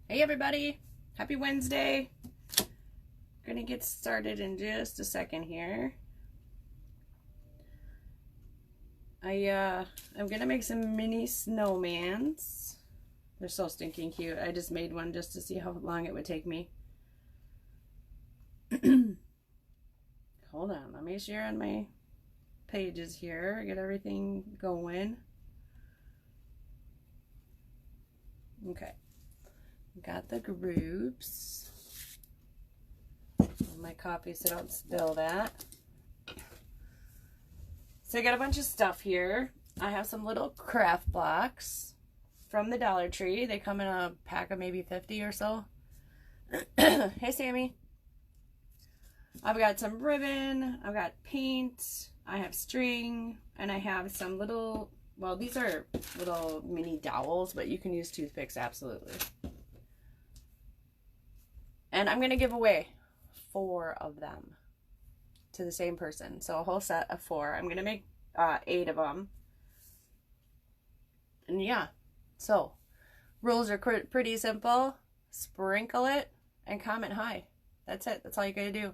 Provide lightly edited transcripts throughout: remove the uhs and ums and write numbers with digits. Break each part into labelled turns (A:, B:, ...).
A: Hey everybody, happy Wednesday. Gonna get started in just a second here. I'm gonna make some mini snowmans. They're so stinking cute. I just made one just to see how long it would take me. Hold on, let me share on my pages here, get everything going. Okay, got the groups. My copy so I don't spill that. So I got a bunch of stuff here. I have some little craft blocks from the Dollar Tree. They come in a pack of maybe 50 or so. Hey Sammy. I've got some ribbon, I've got paint, I have string, and I have some little, well, these are little mini dowels, but you can use toothpicks, absolutely. And I'm going to give away 4 of them to the same person. So a whole set of 4. I'm going to make 8 of them. And yeah, so rules are pretty simple. Sprinkle it and comment hi. That's it. That's all you got to do.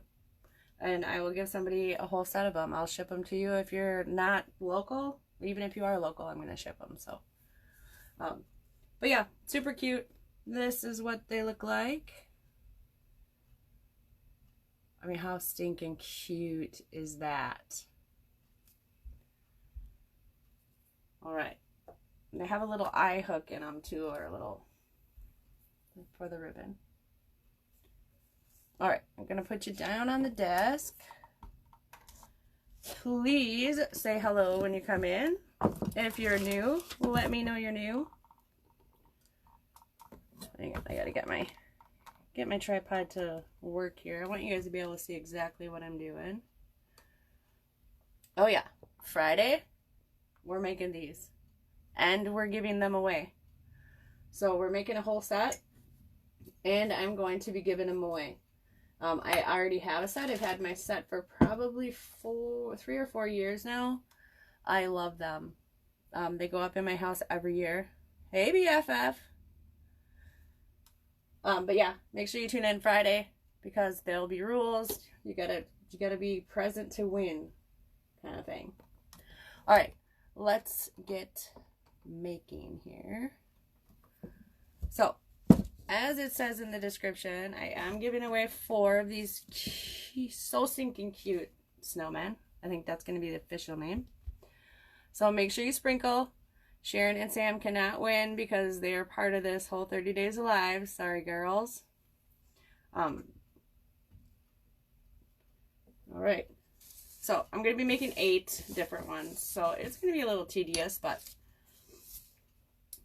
A: And I will give somebody a whole set of them. I'll ship them to you if you're not local. Even if you are local, I'm going to ship them. So, but yeah, super cute. This is what they look like. I mean, how stinking cute is that? All right. They have a little eye hook in them too, or a little for the ribbon. All right, I'm gonna put you down on the desk. Please say hello when you come in. If you're new, let me know you're new. Hang on, I gotta get my tripod to work here. I want you guys to be able to see exactly what I'm doing. Oh yeah, Friday, we're making these. And we're giving them away. So we're making a whole set. And I'm going to be giving them away. I already have a set. I've had my set for probably 3 or 4 years now. I love them. They go up in my house every year. Hey BFF. But yeah, make sure you tune in Friday because there'll be rules. You gotta be present to win, kind of thing. All right, let's get making here. So, as it says in the description, I am giving away 4 of these so stinking cute snowmen. I think that's going to be the official name. So make sure you sprinkle. Sharon and Sam cannot win because they are part of this whole 30 Days Alive. Sorry, girls. All right. So I'm going to be making 8 different ones. So it's going to be a little tedious, but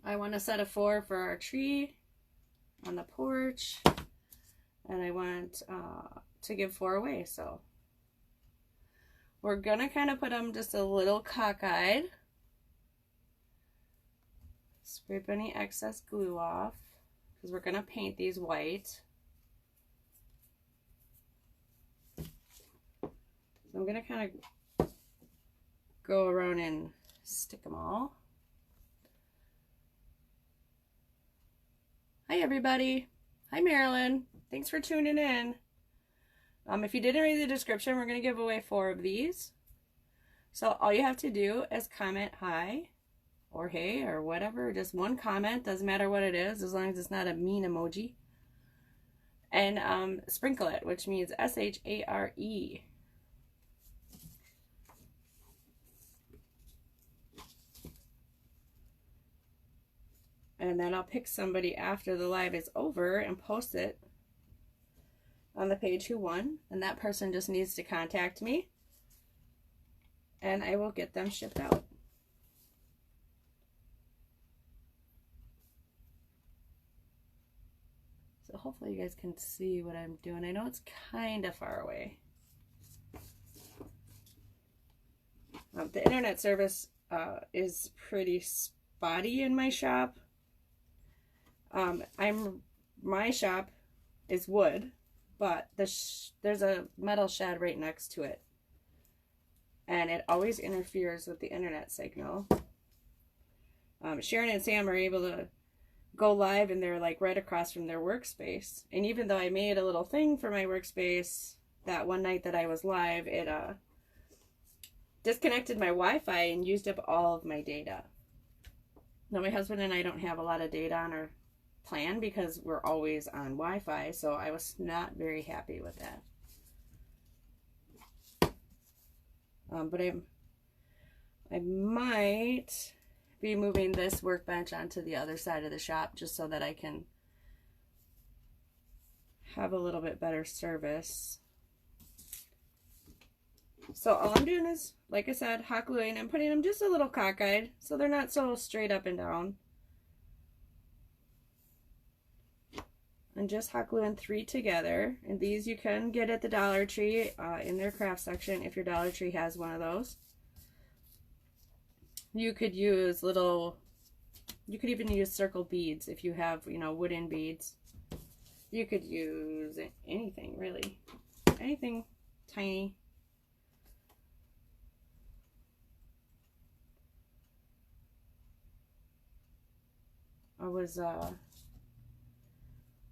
A: I want a set of 4 for our tree on the porch, and I want to give 4 away. So we're going to kind of put them just a little cockeyed. Scrape any excess glue off because we're going to paint these white. So I'm going to kind of go around and stick them all. Hi everybody. Hi Marilyn. Thanks for tuning in. If you didn't read the description, we're going to give away 4 of these. So all you have to do is comment hi or hey or whatever. Just one comment. Doesn't matter what it is as long as it's not a mean emoji. And sprinkle it, which means S-H-A-R-E. And then I'll pick somebody after the live is over and post it on the page who won. And that person just needs to contact me. And I will get them shipped out. So hopefully you guys can see what I'm doing. I know it's kind of far away. The internet service is pretty spotty in my shop. My shop is wood, but there's a metal shed right next to it, and it always interferes with the internet signal. Sharon and Sam are able to go live and they're like right across from their workspace. And even though I made a little thing for my workspace that one night that I was live, it disconnected my Wi-Fi and used up all of my data. Now my husband and I don't have a lot of data on our plan because we're always on Wi-Fi, so I was not very happy with that. But I might be moving this workbench onto the other side of the shop just so that I can have a little bit better service. So all I'm doing is, like I said, hot gluing and putting them just a little cockeyed so they're not so straight up and down. And just hot gluing 3 together. And these you can get at the Dollar Tree in their craft section if your Dollar Tree has one of those. You could use you could even use circle beads if you have, you know, wooden beads. You could use anything, really. Anything tiny. I was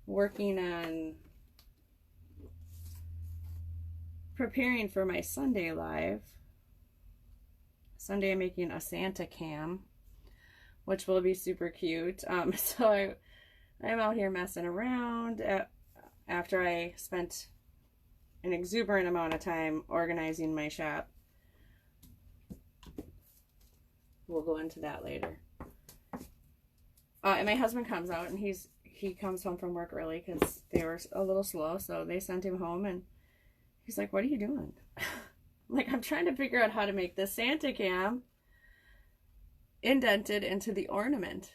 A: working on preparing for my Sunday live. Sunday I'm making a Santa cam, which will be super cute. So I'm out here messing around after I spent an exuberant amount of time organizing my shop. We'll go into that later. And my husband comes out and he comes home from work early because they were a little slow, so they sent him home and he's like, "What are you doing?" Like, I'm trying to figure out how to make the Santa cam indented into the ornament,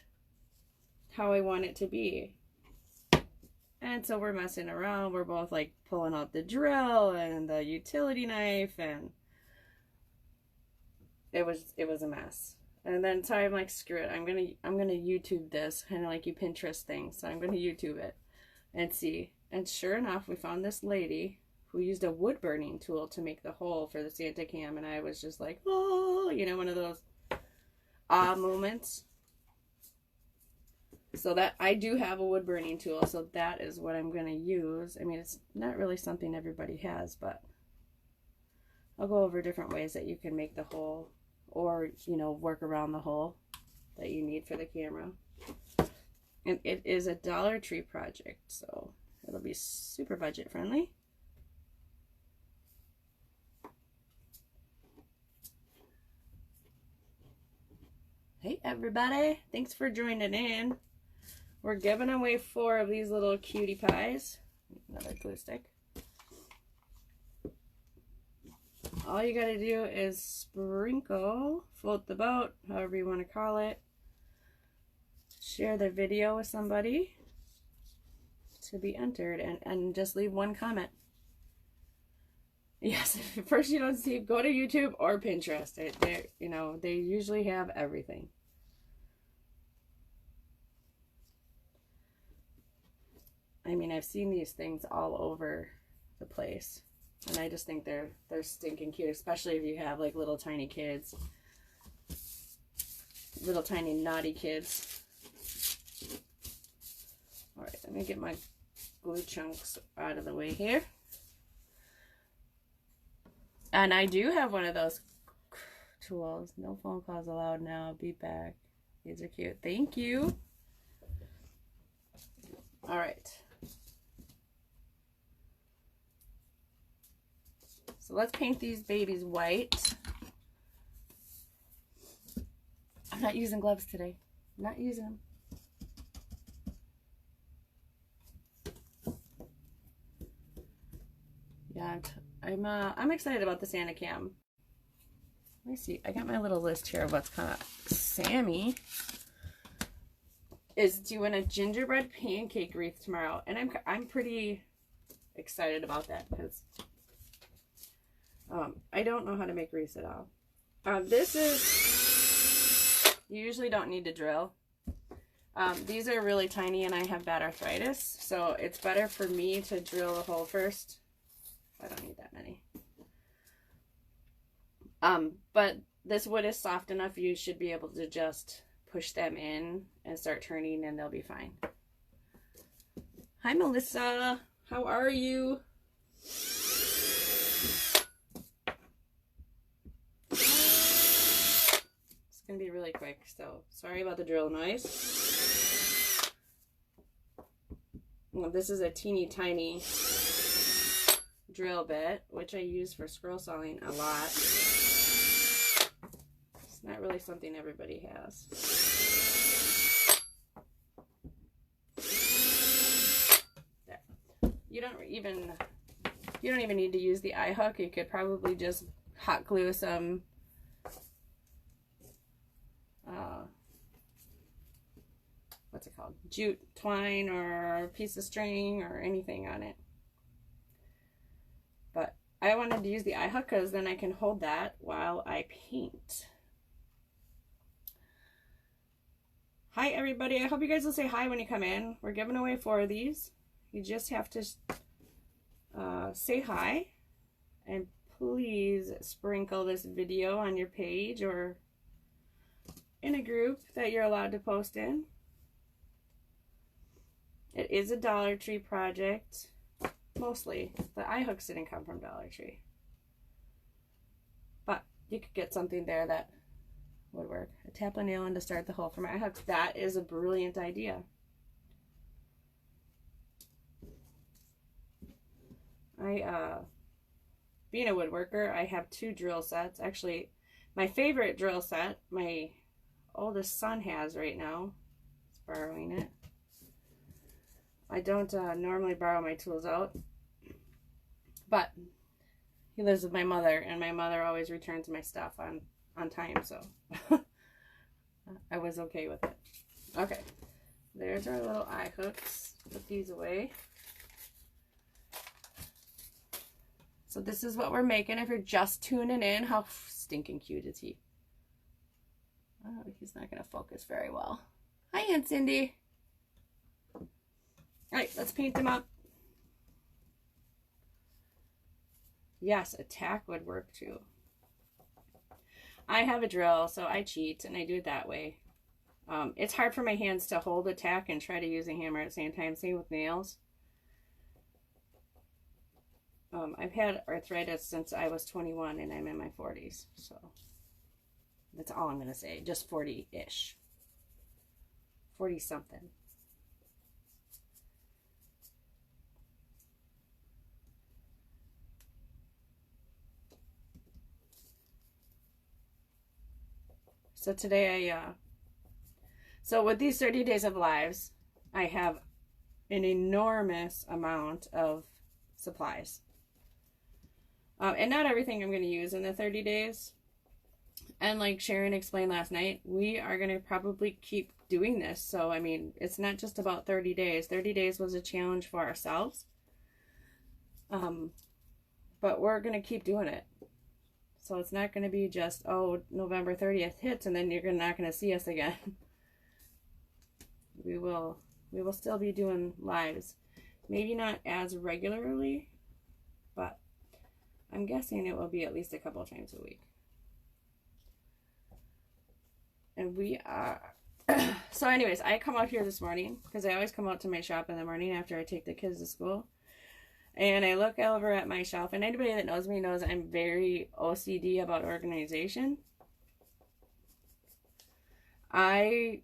A: how I want it to be. And so we're messing around. We're both like pulling out the drill and the utility knife, and it was a mess. And then so I'm like, screw it, I'm gonna YouTube this, kind of like you Pinterest thing. So I'm gonna YouTube it and see. And sure enough, we found this lady who used a wood burning tool to make the hole for the Santa cam, and I was just like, oh, you know, one of those moments. So that I do have a wood burning tool, so that is what I'm gonna use. I mean, it's not really something everybody has, but I'll go over different ways that you can make the hole, or, you know, work around the hole that you need for the camera. And it is a Dollar Tree project, so it'll be super budget friendly. Hey everybody, thanks for joining in. We're giving away 4 of these little cutie pies. Another glue stick. All you gotta do is sprinkle, float the boat, however you want to call it. Share the video with somebody to be entered, and just leave 1 comment. Yes, first you don't see, go to YouTube or Pinterest. You know, they usually have everything. I mean, I've seen these things all over the place, and I just think they're stinking cute, especially if you have like little tiny kids, little tiny naughty kids. All right, let me get my glue chunks out of the way here. And I do have one of those tools. No phone calls allowed now. I'll be back. These are cute. Thank you. All right. So let's paint these babies white. I'm not using gloves today. I'm not using them. Yeah, I'm excited about the Santa cam. Let me see. I got my little list here of what's kind of. Sammy is doing a gingerbread pancake wreath tomorrow, and I'm pretty excited about that because I don't know how to make wreaths at all. This is, you usually don't need to drill. These are really tiny, and I have bad arthritis, so it's better for me to drill the hole first. I don't need that many. But this wood is soft enough, you should be able to just push them in and start turning, and they'll be fine. Hi, Melissa. How are you? It's going to be really quick, so sorry about the drill noise. Well, this is a teeny tiny drill bit, which I use for scroll sawing a lot. It's not really something everybody has. There. You don't even need to use the eye hook. You could probably just hot glue some what's it called? Jute twine or a piece of string or anything on it. But I wanted to use the eye hook because then I can hold that while I paint. Hi everybody, I hope you guys will say hi when you come in. We're giving away 4 of these. You just have to say hi, and please sprinkle this video on your page or in a group that you're allowed to post in. It is a Dollar Tree project, mostly. The eye hooks didn't come from Dollar Tree. But you could get something there that would work. A tap a nail in to start the hole for my eye hooks. That is a brilliant idea. Being a woodworker, I have 2 drill sets. Actually, my favorite drill set, my oldest son has right now. He's borrowing it. I don't normally borrow my tools out, but he lives with my mother, and my mother always returns my stuff on time, so I was okay with it. Okay, there's our little eye hooks. Put these away. So this is what we're making. If you're just tuning in, how stinking cute is he? Oh, he's not going to focus very well. Hi, Aunt Cindy. All right, let's paint them up. Yes, a tack would work too. I have a drill, so I cheat and I do it that way. It's hard for my hands to hold a tack and try to use a hammer at the same time. Same with nails. I've had arthritis since I was 21 and I'm in my 40s, so that's all I'm going to say. Just 40-ish. 40-something. So today so with these 30 days of lives, I have an enormous amount of supplies. And not everything I'm going to use in the 30 days. And like Sharon explained last night, we are going to probably keep doing this. So, I mean, it's not just about 30 days. 30 days was a challenge for ourselves. But we're going to keep doing it. So it's not going to be just, oh, November 30th hits and then you're not going to see us again. We will still be doing lives. Maybe not as regularly, but I'm guessing it will be at least a couple times a week. And we are... So anyways, I come out here this morning because I always come out to my shop in the morning after I take the kids to school. And I look over at my shelf, and anybody that knows me knows I'm very OCD about organization. I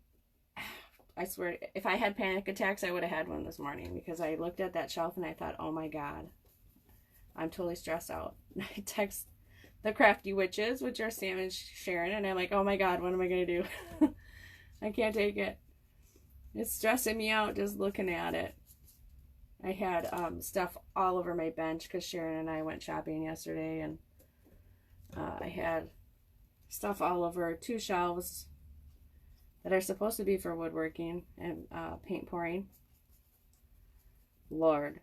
A: swear, if I had panic attacks, I would have had one this morning because I looked at that shelf and I thought, oh my God, I'm totally stressed out. I text the Crafty Witches, which are Sam and Sharon, and I'm like, oh my God, what am I going to do? I can't take it. It's stressing me out just looking at it. I had stuff all over my bench because Sharon and I went shopping yesterday, and I had stuff all over 2 shelves that are supposed to be for woodworking and paint pouring. Lord,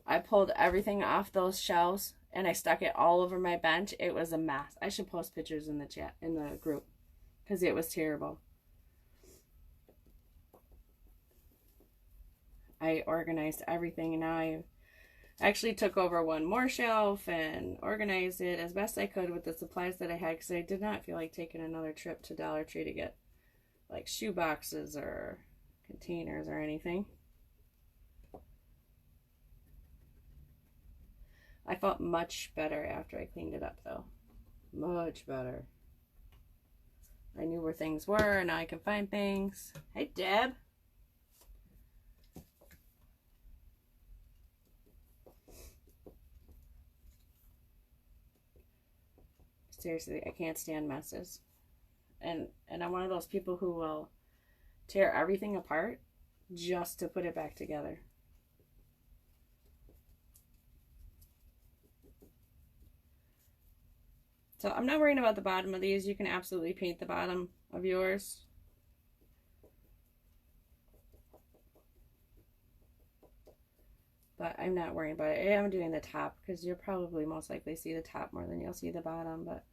A: I pulled everything off those shelves and I stuck it all over my bench. It was a mess. I should post pictures in the chat, in the group, because it was terrible. I organized everything, and now I actually took over one more shelf and organized it as best I could with the supplies that I had, because I did not feel like taking another trip to Dollar Tree to get like shoe boxes or containers or anything. I felt much better after I cleaned it up though. Much better. I knew where things were and now I can find things. Hey Deb. Seriously, I can't stand messes. And I'm one of those people who will tear everything apart just to put it back together. So I'm not worrying about the bottom of these. You can absolutely paint the bottom of yours. But I'm not worrying about it. I'm doing the top because you'll probably most likely see the top more than you'll see the bottom. But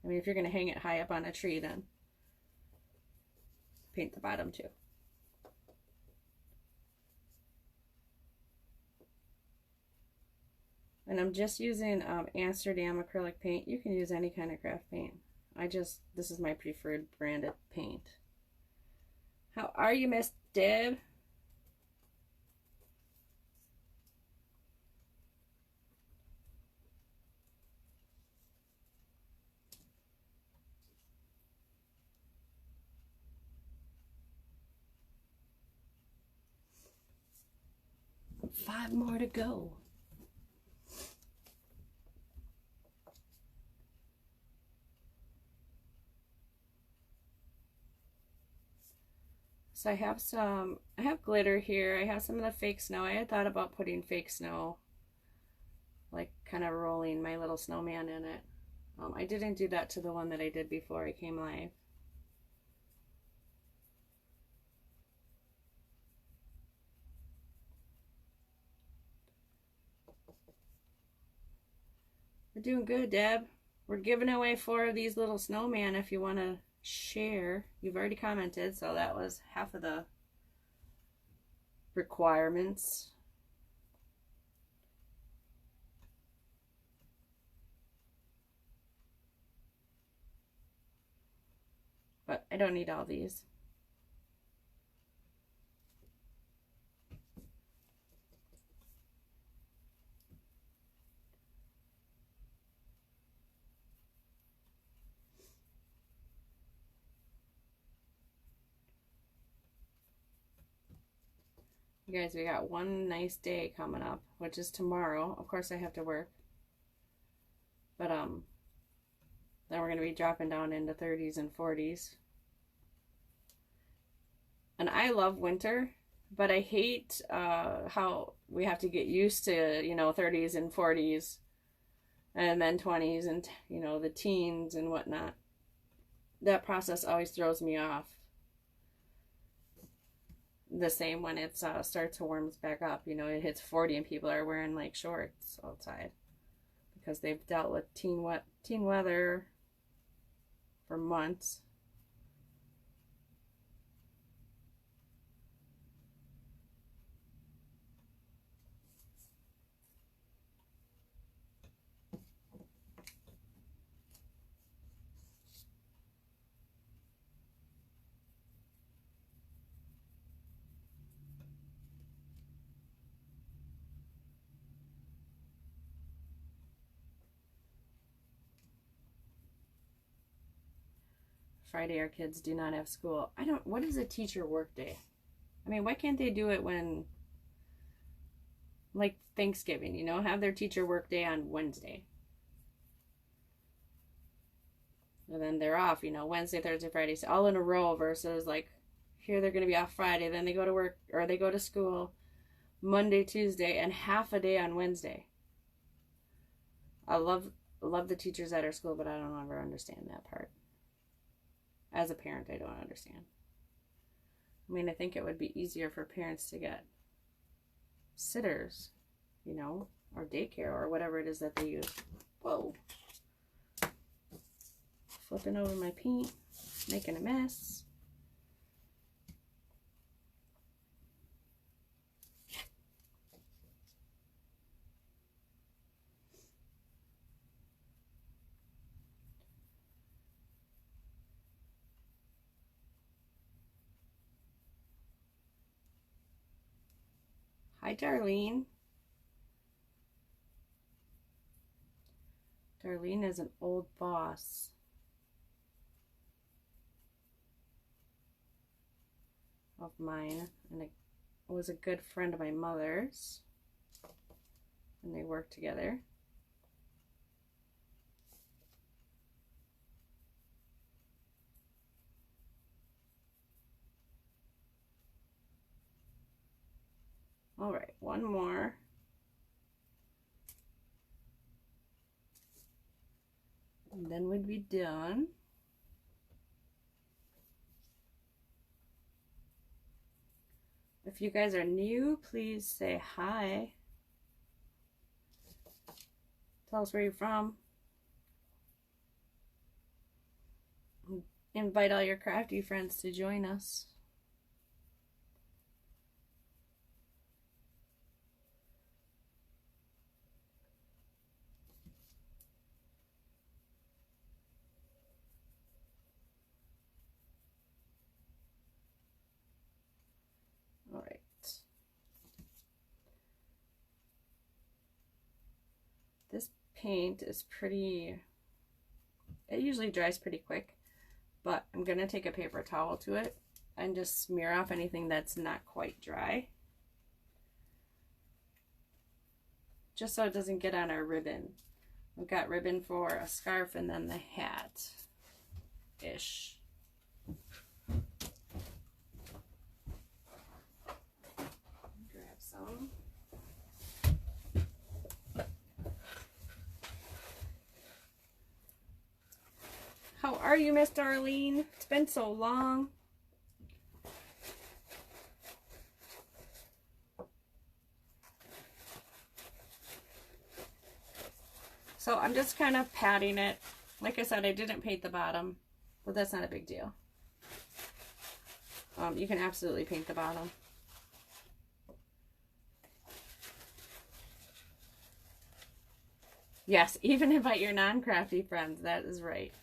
A: I mean, if you're going to hang it high up on a tree, then paint the bottom too. And I'm just using Amsterdam acrylic paint. You can use any kind of craft paint. This is my preferred branded paint. How are you, Miss Deb? Five more to go. So I have glitter here. I have some of the fake snow. I had thought about putting fake snow, like kind of rolling my little snowman in it. I didn't do that to the one that I did before I came live. We're doing good, Deb. We're giving away 4 of these little snowman if you want to share. You've already commented, so that was half of the requirements. But I don't need all these. You guys, we got one nice day coming up, which is tomorrow. Of course, I have to work. But, then we're going to be dropping down into 30s and 40s. And I love winter, but I hate how we have to get used to, 30s and 40s and then 20s and, the teens and whatnot. That process always throws me off. The same when it starts to warm back up. It hits 40 and people are wearing like shorts outside because they've dealt with teen weather for months. Friday our kids do not have school. What is a teacher work day? I mean, why can't they do it when, like Thanksgiving, have their teacher work day on Wednesday? And then they're off, Wednesday, Thursday, Friday, all in a row versus like here they're going to be off Friday, then they go to work or they go to school Monday, Tuesday, and half a day on Wednesday. I love the teachers at our school, but I don't ever understand that part. As a parent, I don't understand. I mean, I think it would be easier for parents to get sitters, or daycare or whatever it is that they use. Whoa. Flipping over my paint, making a mess. Hi, Darlene. Darlene is an old boss. Of mine, and it was a good friend of my mother's, and they worked together. All right, one more. And then we'd be done. If you guys are new, please say hi. Tell us where you're from. Invite all your crafty friends to join us. All right. This paint is pretty, it usually dries pretty quick, but I'm going to take a paper towel to it and just smear off anything that's not quite dry, just so it doesn't get on our ribbon. We've got ribbon for a scarf and then the hat-ish. Grab some. How are you, Miss Darlene? It's been so long. So I'm just kind of patting it. Like I said, I didn't paint the bottom, but that's not a big deal. You can absolutely paint the bottom. Yes, even invite your non-crafty friends. That is right.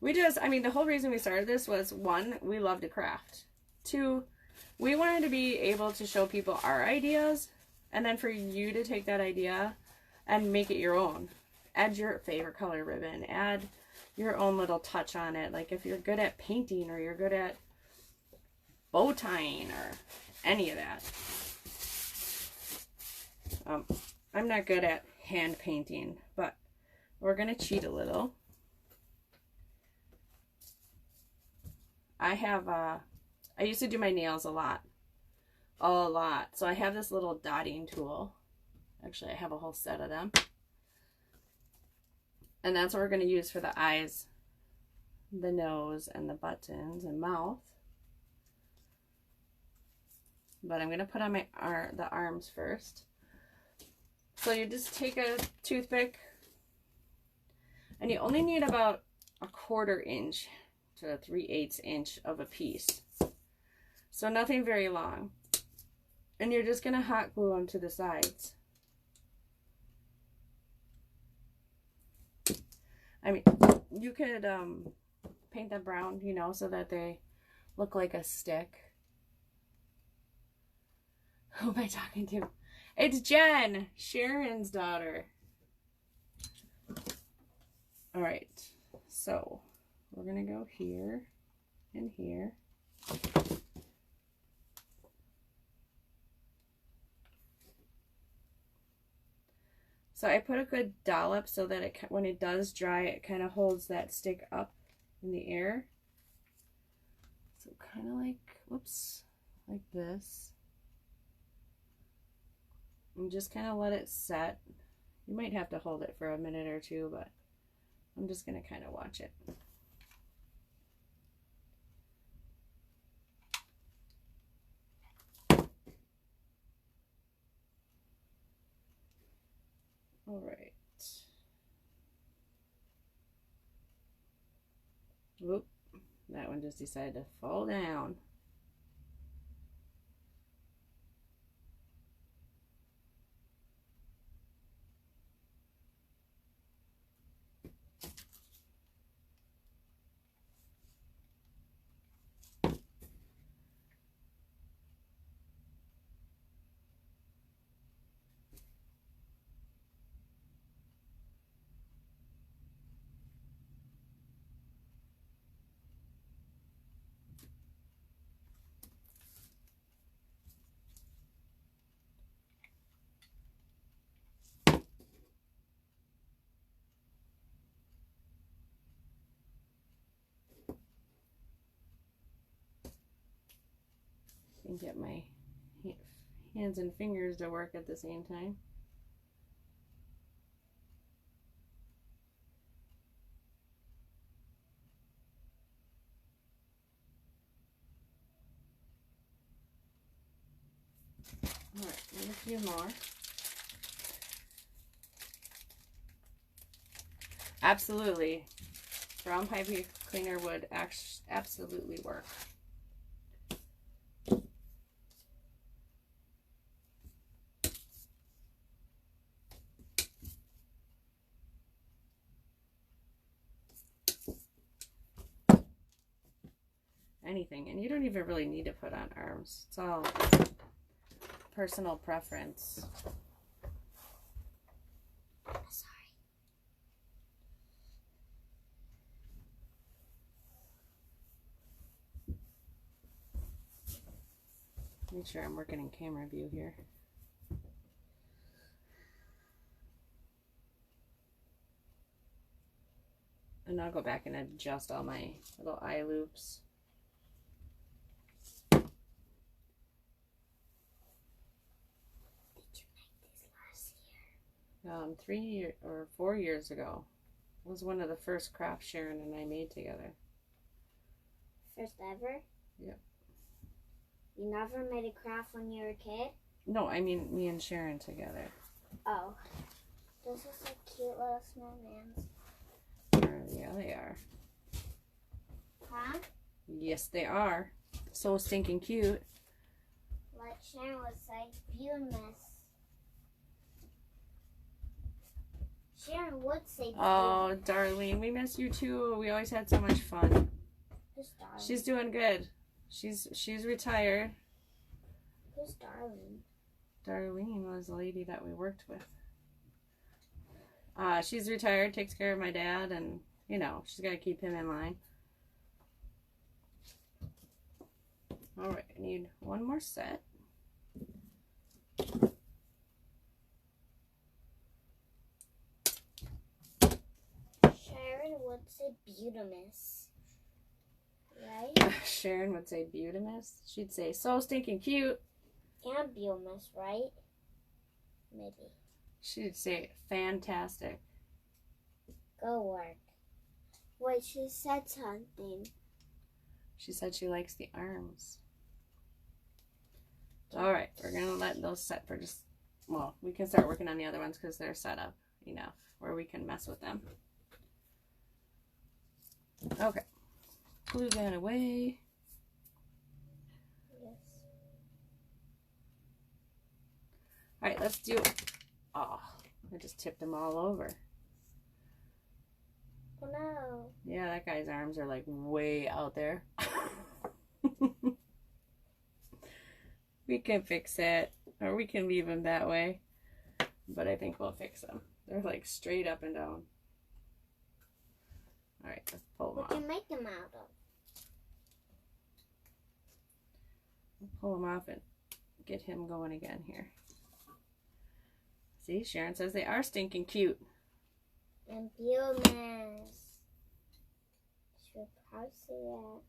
A: The whole reason we started this was, one, we love to craft. Two, we wanted to be able to show people our ideas, and then for you to take that idea and make it your own. Add your favorite color ribbon. Add your own little touch on it. Like if you're good at painting, or you're good at bow tying, or any of that. I'm not good at hand painting, but we're going to cheat a little. I used to do my nails a lot. So I have this little dotting tool. Actually, I have a whole set of them. And that's what we're going to use for the eyes, the nose, and the buttons and mouth. But I'm going to put on the arms first. So you just take a toothpick, and you only need about 1/4 inch to 3/8 inch of a piece. So nothing very long. And you're just going to hot glue them to the sides. I mean, you could paint them brown, you know, so that they look like a stick. Who am I talking to? It's Jen, Sharon's daughter. All right, so we're gonna go here and here. So I put a good dollop so that when it does dry, it kind of holds that stick up in the air. So kind of like, whoops, like this. And just kind of let it set. You might have to hold it for a minute or two, but I'm just going to kind of watch it. All right. Whoop, that one just decided to fall down. And get my hands and fingers to work at the same time. All right, and a few more. Absolutely. Brown pipe cleaner would absolutely work. Anything, and you don't even really need to put on arms. It's all personal preference.
B: Sorry.
A: Make sure I'm working in camera view here. And I'll go back and adjust all my little eye loops.
B: Did you make these last year?
A: 3 or 4 years ago. It was one of the first crafts Sharon and I made together.
B: First ever?
A: Yep.
B: You never made a craft when you were a kid?
A: No, I mean me and Sharon together.
B: Oh. Those are so cute little snowmans.
A: Yeah, they are.
B: Huh?
A: Yes, they are. So stinking cute.
B: Like Sharon would say, beautiful. Sharon would say beautiful.
A: Oh, Darlene, we miss you too. We always had so much fun.
B: Who's Darlene?
A: She's doing good. She's retired.
B: Who's Darlene?
A: Darlene was the lady that we worked with. She's retired, takes care of my dad, and you know, she's got to keep him in line. All right, I need one more set.
B: Sharon would say beautimus. Right?
A: Sharon would say beautimus. She'd say so stinking cute.
B: And beautimus, right? Maybe.
A: She'd say fantastic.
B: Go work. Wait, she said something.
A: She said she likes the arms. All right, we're gonna let those set for just, well, we can start working on the other ones because they're set up enough where we can mess with them. Okay, glue that away.
B: Yes.
A: All right, let's do, oh, I just tipped them all over.
B: Oh no.
A: Yeah, that guy's arms are like way out there. We can fix it, or we can leave them that way, but I think we'll fix them. They're like straight up and down. All right, let's pull them
B: What
A: off.
B: can you make them out of?
A: We'll pull them off and get him going again here. See, Sharon says they are stinking cute.
B: And beautimus. Should probably say that.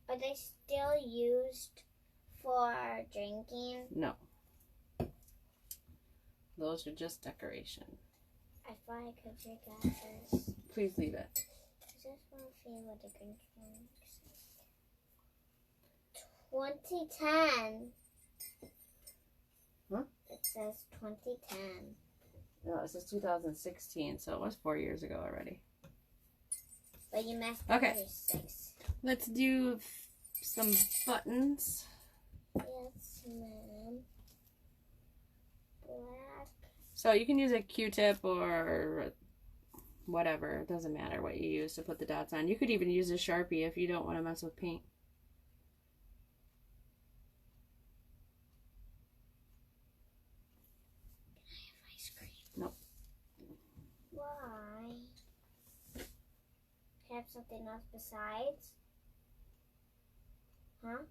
B: Are they still used for drinking?
A: No. Those are just decoration.
B: I thought I could drink out first.
A: Please leave it.
B: I just want to feel what the green one looks like. 2010.
A: Huh?
B: It says 2010.
A: No, this is 2016, so it was 4 years ago already.
B: But you messed
A: Okay.
B: up 6.
A: Let's do some buttons.
B: Yes, ma'am. Black.
A: So you can use a Q-tip or whatever. It doesn't matter what you use to put the dots on. You could even use a Sharpie if you don't want to mess with paint.
B: Can I have ice cream?
A: Nope.
B: Why? Can I have something else besides? Huh?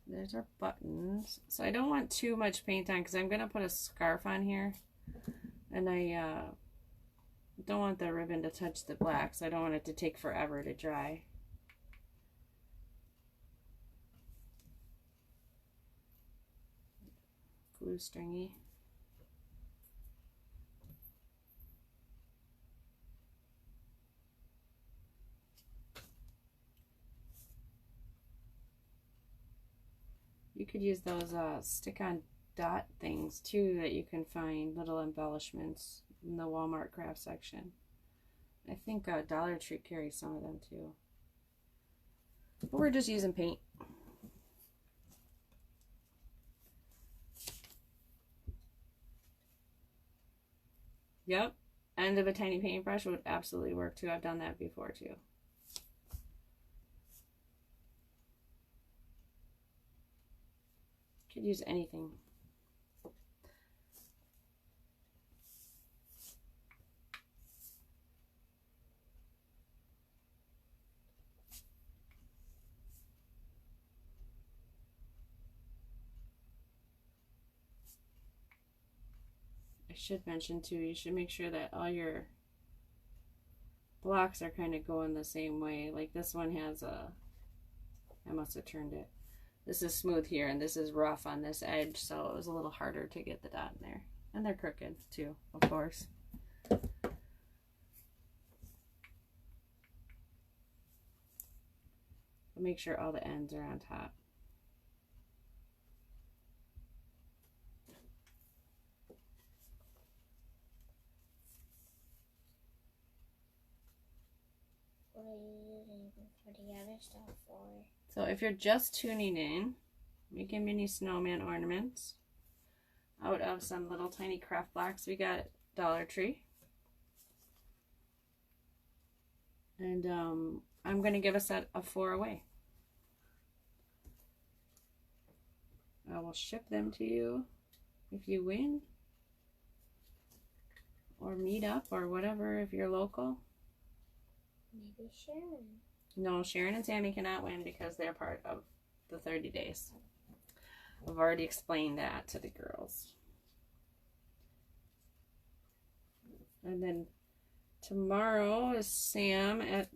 A: There's our buttons. So I don't want too much paint on because I'm going to put a scarf on here. And don't want the ribbon to touch the black, so I don't want it to take forever to dry. Glue stringy. You could use those stick-on dot things too that you can find, little embellishments in the Walmart craft section. I think Dollar Tree carries some of them too. But we're just using paint. Yep, end of a tiny paintbrush would absolutely work too. I've done that before too. Could use anything. I should mention too, you should make sure that all your blocks are kind of going the same way. Like this one has a, I must have turned it. This is smooth here and this is rough on this edge, so it was a little harder to get the dot in there. And they're crooked too, of course. But make sure all the ends are on top.
B: What are you using for the other stuff for?
A: So if you're just tuning in, making mini snowman ornaments out of some little tiny craft blocks we got at Dollar Tree. And I'm going to give a set of 4 away. I will ship them to you if you win. Or meet up or whatever if you're local.
B: Maybe Sharon.
A: No, Sharon and Sammy cannot win because they're part of the 30 days. I've already explained that to the girls. And then tomorrow is Sam at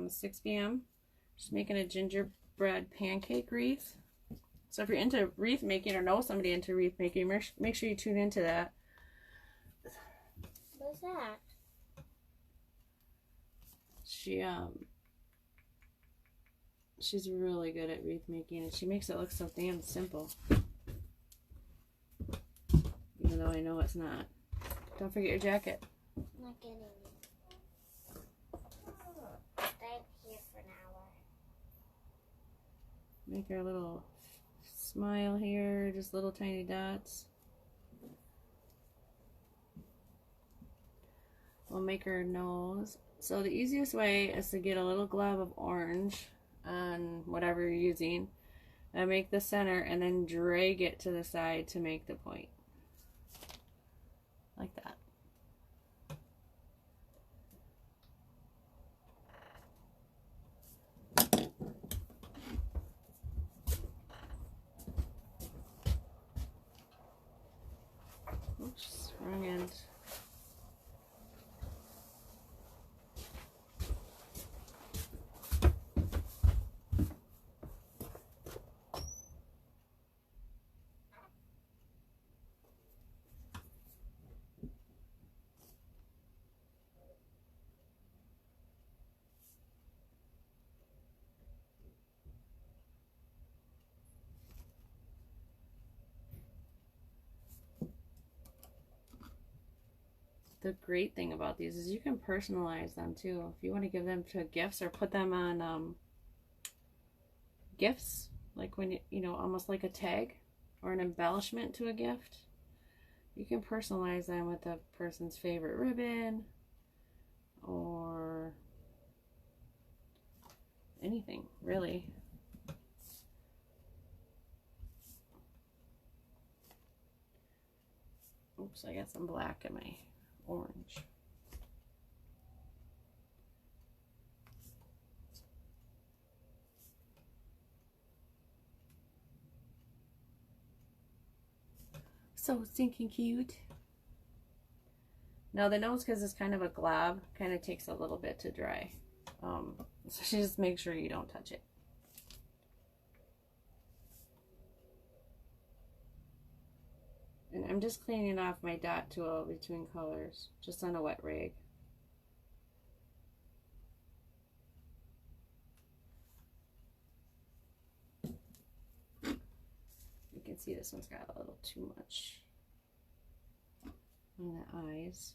A: 6 p.m. She's making a gingerbread pancake wreath. So if you're into wreath making or know somebody into wreath making, make sure you tune into that.
B: What's that?
A: She's really good at wreath making, and she makes it look so damn simple. Even though I know it's not. Don't forget your jacket.
B: I'm not getting it. Stay here for an hour.
A: Make her a little smile here, just little tiny dots. We'll make her nose. So the easiest way is to get a little glob of orange on whatever you're using and make the center and then drag it to the side to make the point. Like that. Oops, wrong end. The great thing about these is you can personalize them too. If you want to give them to gifts or put them on gifts, like when you know, almost like a tag or an embellishment to a gift, you can personalize them with a person's favorite ribbon or anything really. Oops, I got some black in my orange. So stinking cute. Now the nose, because it's kind of a glob, kind of takes a little bit to dry. So just make sure you don't touch it. And I'm just cleaning off my dot tool between colors, just on a wet rag. You can see this one's got a little too much on the eyes.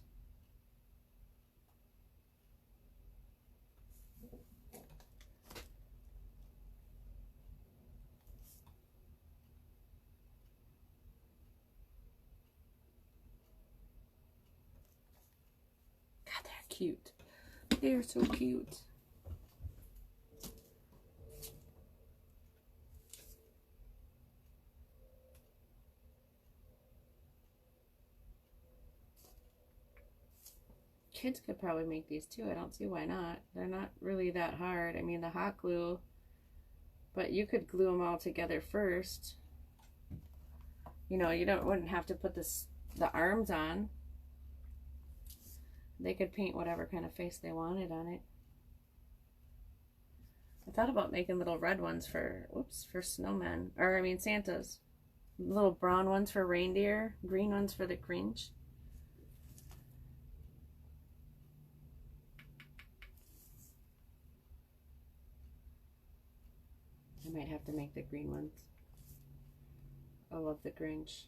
A: God, they're cute. They're so cute. Kids could probably make these too. I don't see why not. They're not really that hard. I mean, the hot glue, but you could glue them all together first. You know, you wouldn't have to put the arms on. They could paint whatever kind of face they wanted on it. I thought about making little red ones for snowmen, or I mean Santas. Little brown ones for reindeer, green ones for the Grinch. I might have to make the green ones. I love the Grinch.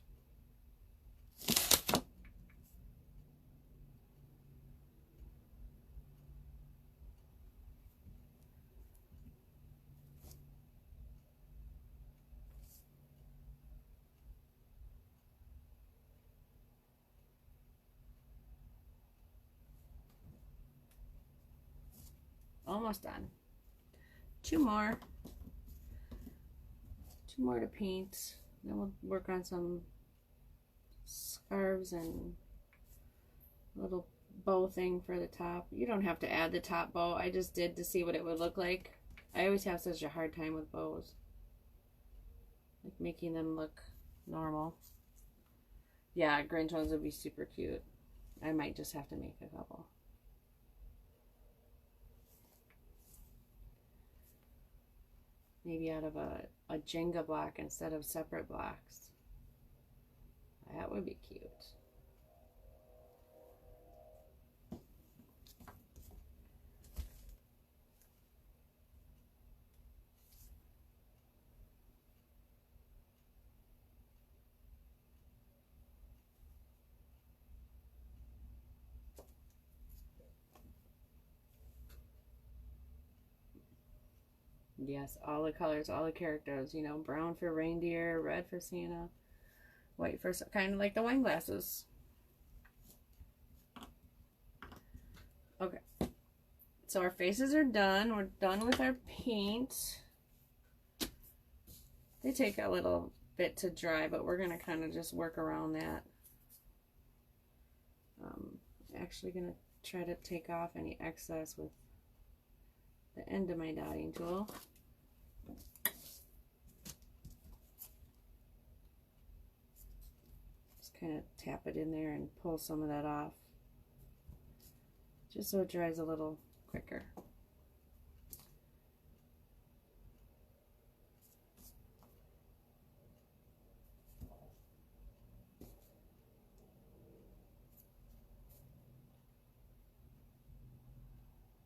A: Almost done. Two more to paint. Then we'll work on some scarves and a little bow thing for the top. You don't have to add the top bow. I just did to see what it would look like. I always have such a hard time with bows, like making them look normal. Yeah, Grinch ones would be super cute. I might just have to make a couple. Maybe out of a Jenga block instead of separate blocks. That would be cute. Yes, all the colors, all the characters, you know, brown for reindeer, red for Santa, white for kind of like the wine glasses. Okay, so our faces are done. We're done with our paint. They take a little bit to dry, but we're going to kind of just work around that. I'm actually going to try to take off any excess with the end of my dotting tool. Just kind of tap it in there and pull some of that off, just so it dries a little quicker.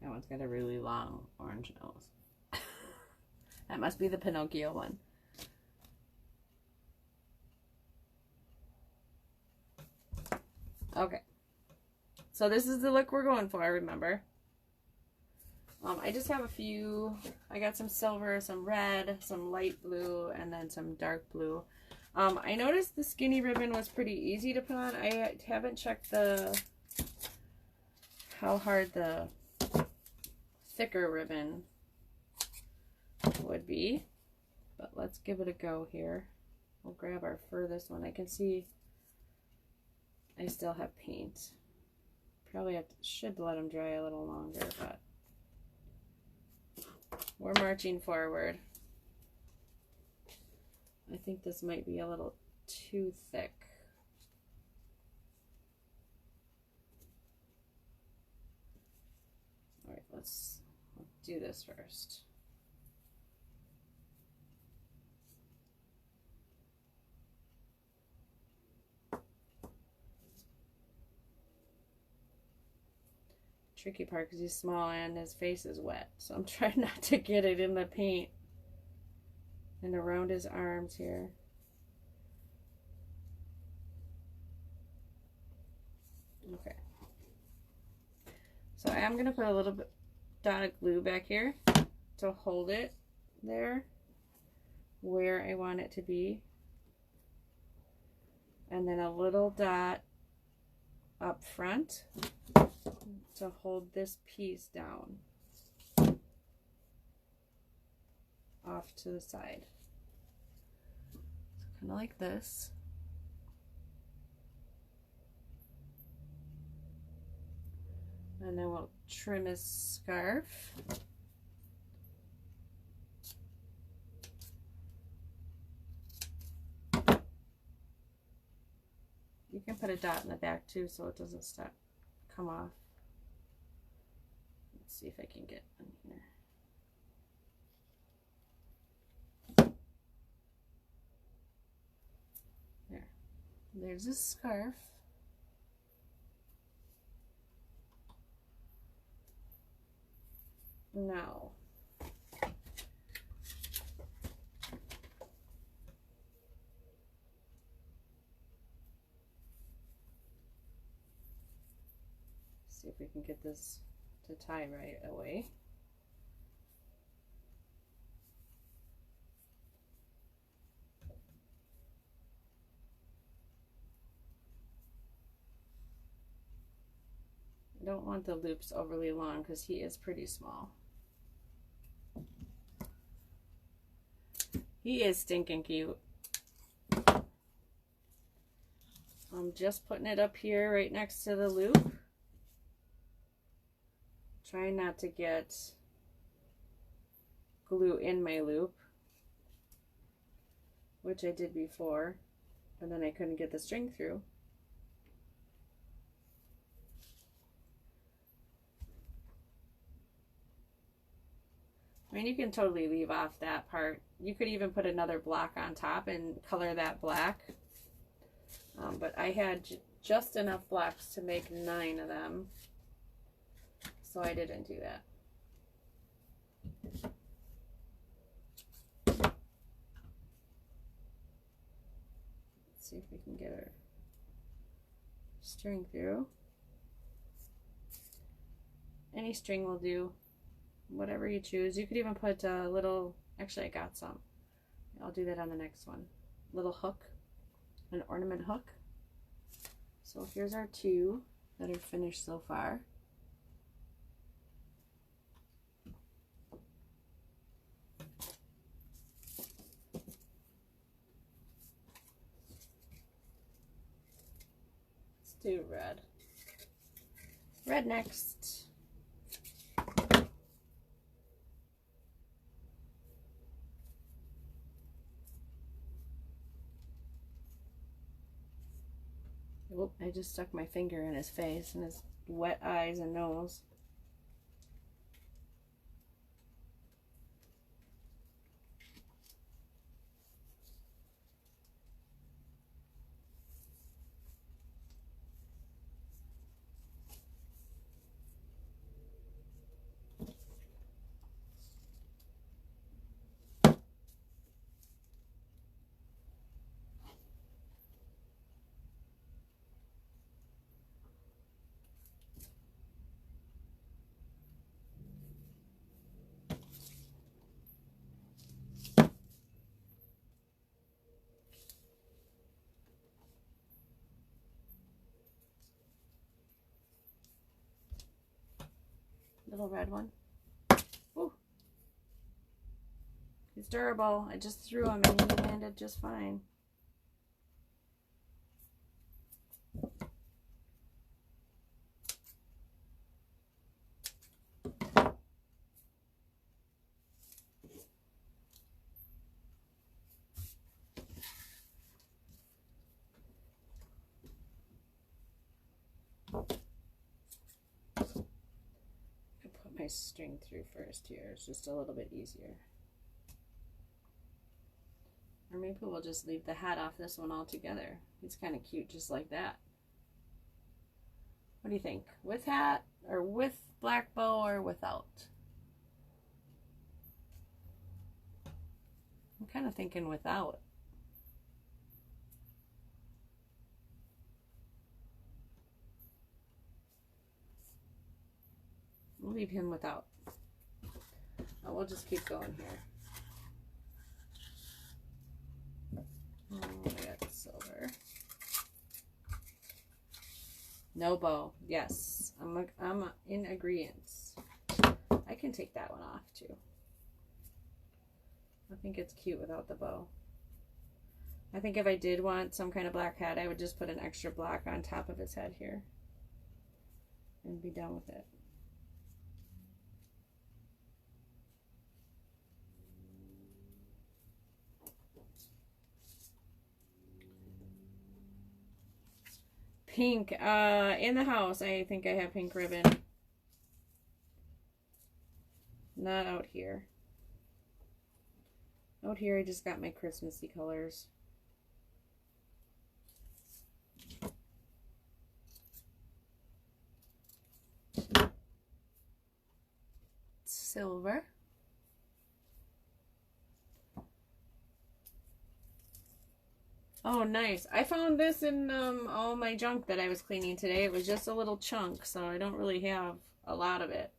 A: That one's got a really long orange nose. That must be the Pinocchio one. Okay. So this is the look we're going for, remember. I just have a few. I got some silver, some red, some light blue, and then some dark blue. I noticed the skinny ribbon was pretty easy to put on. I haven't checked how hard the thicker ribbon would be, but let's give it a go here. We'll grab our furthest one. I can see I still have paint. Probably should let them dry a little longer, but we're marching forward. I think this might be a little too thick. let's do this first. Tricky part because he's small and his face is wet, so I'm trying not to get it in the paint and around his arms here. Okay, so I am going to put a little bit dot of glue back here to hold it there where I want it to be, and then a little dot up front to hold this piece down off to the side. So kind of like this. And then we'll trim his scarf. You can put a dot in the back too so it doesn't come off. Let's see if I can get in here. There. There's his scarf. Now, see if we can get this to tie right away. I don't want the loops overly long because he is pretty small. He is stinking cute. I'm just putting it up here right next to the loop. Trying not to get glue in my loop, which I did before, and then I couldn't get the string through. I mean, you can totally leave off that part. You could even put another block on top and color that black. But I had just enough blocks to make 9 of them, so I didn't do that. Let's see if we can get our string through. Any string will do. Whatever you choose. You could even put a little, actually I got some. I'll do that on the next one. Little hook, an ornament hook. So here's our 2 that are finished so far. Let's do red. Red next. Oop, I just stuck my finger in his face and his wet eyes and nose. Little red one. Ooh. He's durable. I just threw him and he landed just fine. my string through first here. It's just a little bit easier. Or maybe we'll just leave the hat off this one altogether. It's kind of cute just like that. What do you think? With hat or with black bow or without? I'm kind of thinking without. We'll leave him without. Oh, we'll just keep going here. Oh, I got silver. No bow. Yes, I'm in agreement. I can take that one off too. I think it's cute without the bow. I think if I did want some kind of black hat, I would just put an extra black on top of his head here and be done with it. Pink, in the house, I think I have pink ribbon. Not out here. Out here, I just got my Christmassy colors. Silver. Oh, nice. I found this in all my junk that I was cleaning today. It was just a little chunk, so I don't really have a lot of it.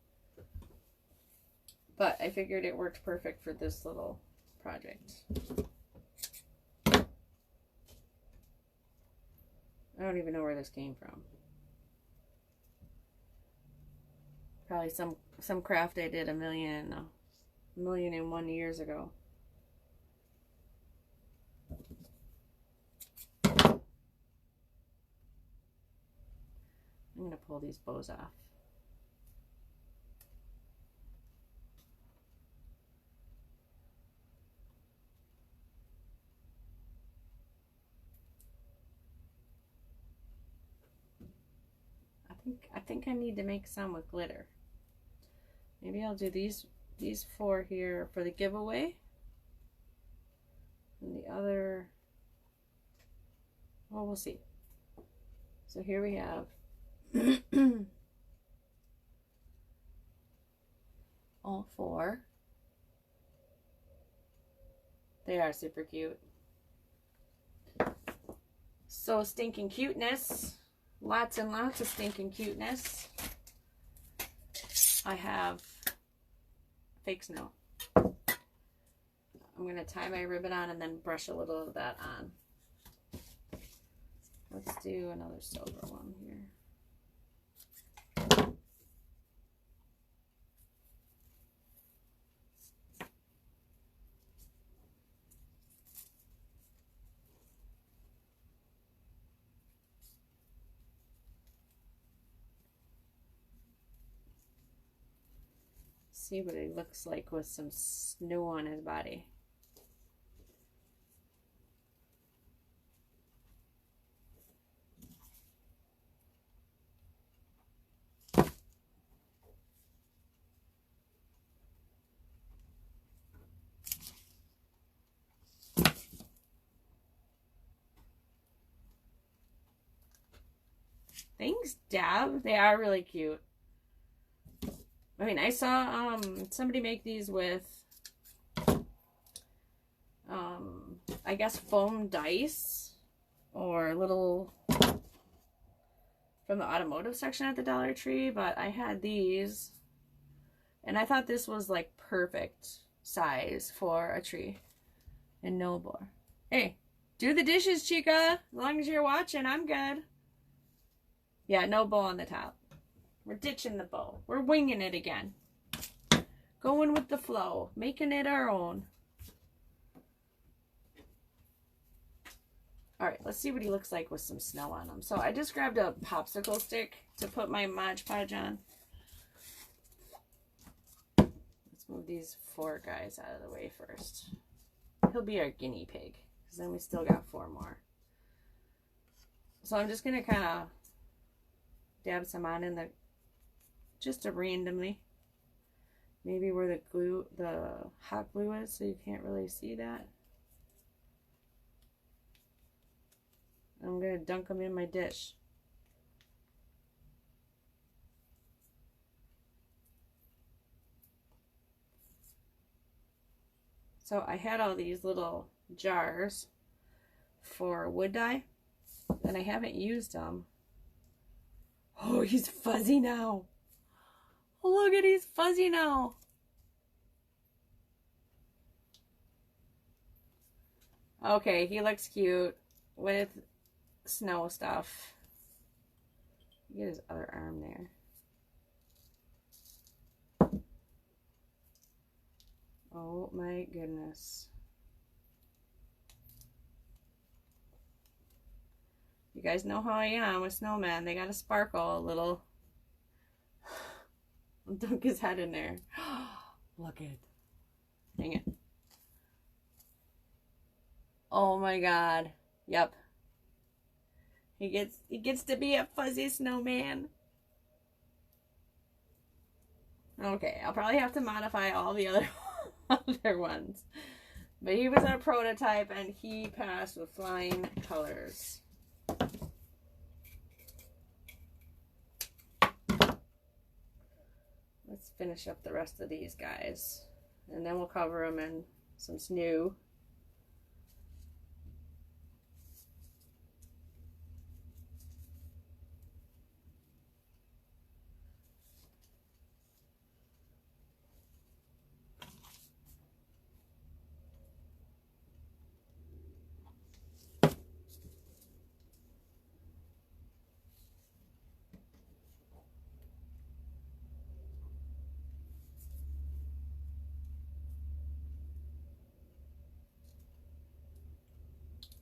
A: But I figured it worked perfect for this little project. I don't even know where this came from. Probably some craft I did a million and 1 years ago. I'm going to pull these bows off. I think I need to make some with glitter. Maybe I'll do these 4 here for the giveaway. And the other, well, we'll see. So here we have all 4. They are super cute. So stinking cuteness. Lots and lots of stinking cuteness. I have fake snow. I'm going to tie my ribbon on and then brush a little of that on. Let's do another silver one here. See what he looks like with some snow on his body. Thanks, Dab. They are really cute. I mean, I saw somebody make these with I guess foam dice or little from the automotive section at the Dollar Tree, but I had these and I thought this was like perfect size for a tree and no bore. Hey, do the dishes, chica. As long as you're watching, I'm good. Yeah, no bow on the top. We're ditching the bow. We're winging it again. Going with the flow. Making it our own. Alright, let's see what he looks like with some snow on him. So I just grabbed a popsicle stick to put my Mod Podge on. Let's move these 4 guys out of the way first. He'll be our guinea pig. Because then we still got 4 more. So I'm just going to kind of dab some on in the just randomly. maybe where the hot glue is, so you can't really see that. I'm gonna dunk them in my dish. So I had all these little jars for wood dye, and I haven't used them. Oh, he's fuzzy now. Look at, he's fuzzy now. Okay, he looks cute with snow stuff. Get his other arm there. Oh my goodness. You guys know how I am with snowmen. They gotta sparkle a little. I'll dunk his head in there. Look it. Dang it. Oh my god. Yep. He gets to be a fuzzy snowman. Okay, I'll probably have to modify all the other ones. But he was our prototype and he passed with flying colors. Let's finish up the rest of these guys. And then we'll cover them in some snow.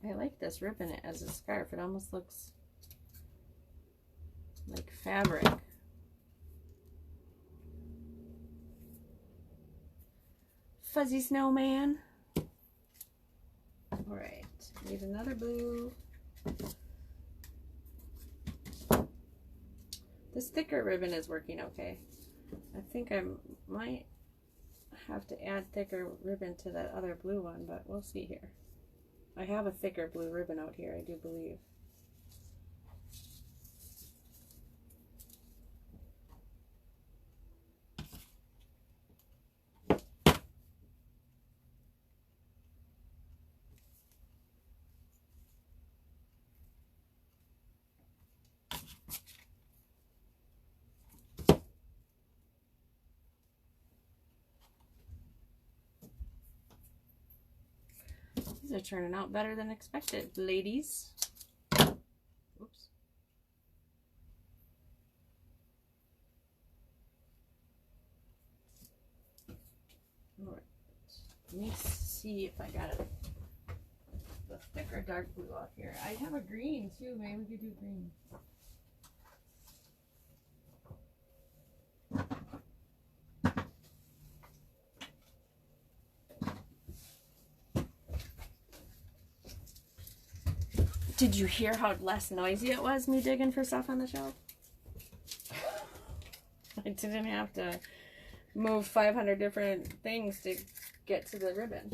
A: I like this ribbon as a scarf. It almost looks like fabric. Fuzzy snowman. Alright, need another blue. This thicker ribbon is working okay. I think I might have to add thicker ribbon to that other blue one, but we'll see here. I have a thicker blue ribbon out here, I do believe. These are turning out better than expected, ladies. Oops. All right. Let me see if I got it. The thicker dark blue out here. I have a green too. Maybe we could do green. Did you hear how less noisy it was, me digging for stuff on the shelf? I didn't have to move 500 different things to get to the ribbon.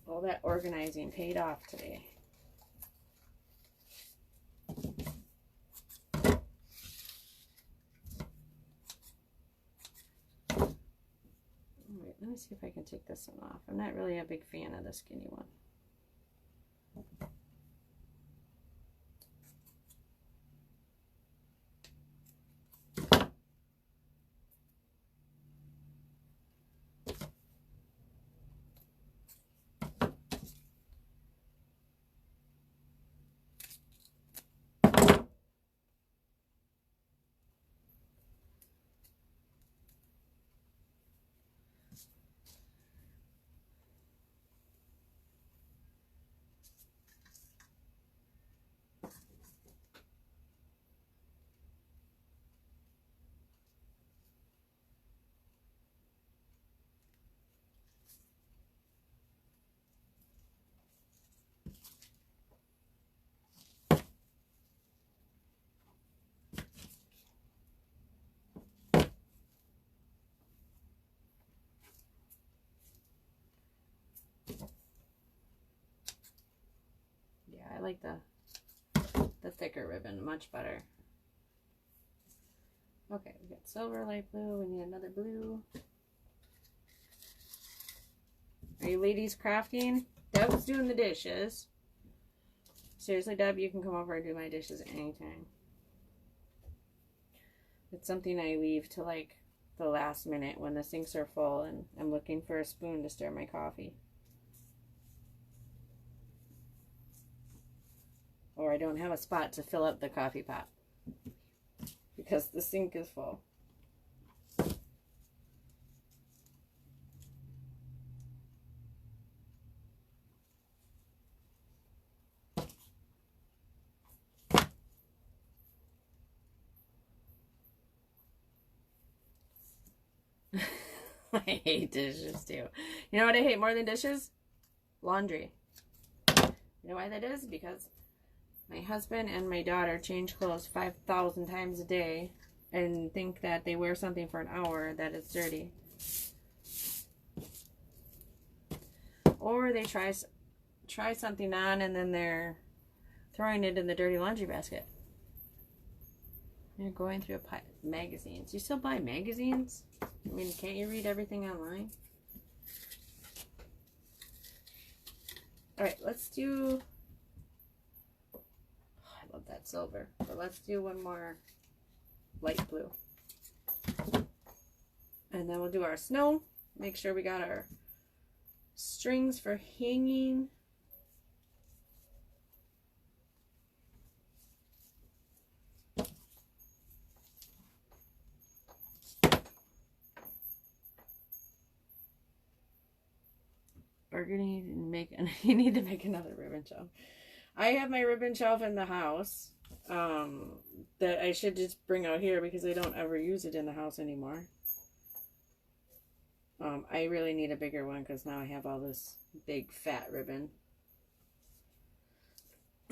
A: All that organizing paid off today. Alright, let me see if I can take this one off. I'm not really a big fan of the skinny one. like the thicker ribbon much better. Okay, we got silver, light blue. We need another blue. Are you ladies crafting? Deb's doing the dishes. Seriously, Deb, you can come over and do my dishes anytime. It's something I leave to like the last minute when the sinks are full and I'm looking for a spoon to stir my coffee. Or I don't have a spot to fill up the coffee pot because the sink is full. I hate dishes too. You know what I hate more than dishes? Laundry. You know why that is? Because my husband and my daughter change clothes 5,000 times a day and think that they wear something for an hour that it's dirty. Or they try something on and then they're throwing it in the dirty laundry basket. You're going through magazines. You still buy magazines? I mean, can't you read everything online? Alright, let's do... Oh, I love that silver. But let's do one more light blue. And then we'll do our snow. Make sure we got our strings for hanging. Burgundy and make, and you need to make another ribbon shelf. I have my ribbon shelf in the house that I should just bring out here because I don't ever use it in the house anymore. I really need a bigger one because now I have all this big fat ribbon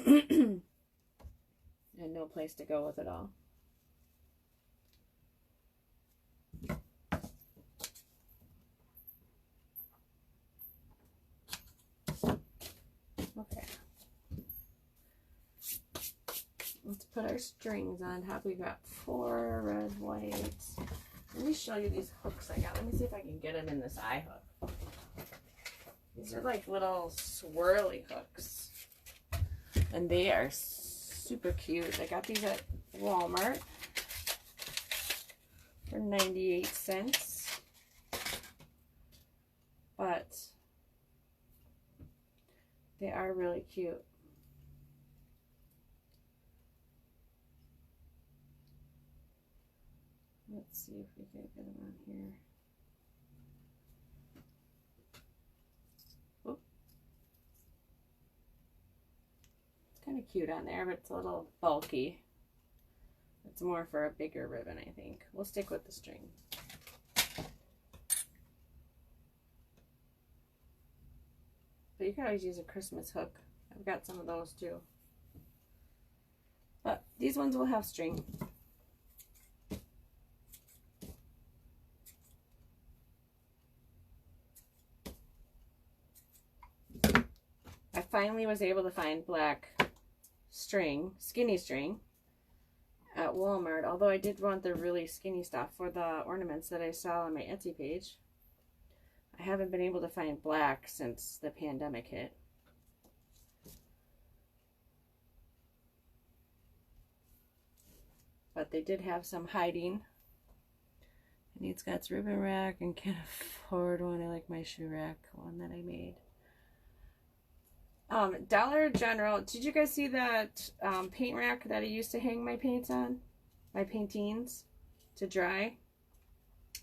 A: and no place to go with it all. Okay. Let's put our strings on top. We've got 4 red, white. Let me show you these hooks I got. Let me see if I can get them in this eye hook. These are like little swirly hooks. And they are super cute. I got these at Walmart for 98 cents. But they are really cute. Let's see if we can get them on here. Oop. It's kind of cute on there, but it's a little bulky. It's more for a bigger ribbon, I think. We'll stick with the string. But you can always use a Christmas hook. I've got some of those too. But these ones will have string. I finally was able to find black string, skinny string, at Walmart. Although I did want the really skinny stuff for the ornaments that I saw on my Etsy page. I haven't been able to find black since the pandemic hit. But they did have some hiding. I need Scott's ribbon rack and can't afford one. I like my shoe rack one that I made. Dollar General, did you guys see that paint rack that I used to hang my paints on? My paintings to dry?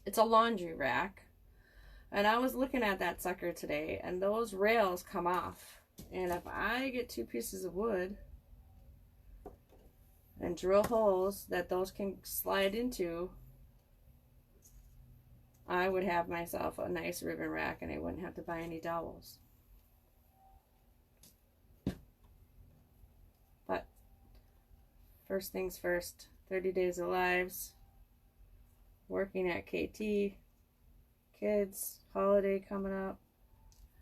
A: It's a laundry rack. And I was looking at that sucker today, and those rails come off. And if I get 2 pieces of wood and drill holes that those can slide into, I would have myself a nice ribbon rack and I wouldn't have to buy any dowels. But first things first, 30 Days of Lives, working at KT, kids, holiday coming up.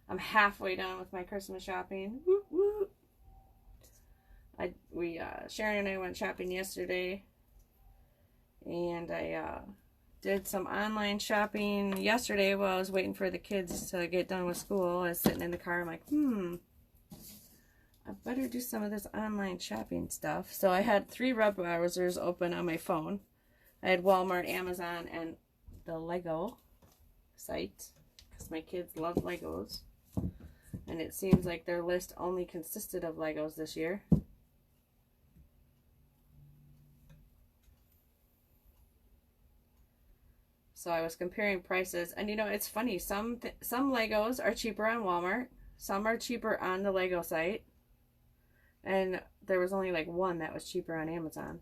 A: I'm halfway done with my Christmas shopping. Woo, woo. Sharon and I went shopping yesterday, and I did some online shopping yesterday while I was waiting for the kids to get done with school. I was sitting in the car. I'm like, I better do some of this online shopping stuff. So I had 3 web browsers open on my phone. I had Walmart, Amazon, and the Lego site, because my kids love Legos. And it seems like their list only consisted of Legos this year. So I was comparing prices, and you know, it's funny. Some Legos are cheaper on Walmart, some are cheaper on the Lego site, and there was only like one that was cheaper on Amazon.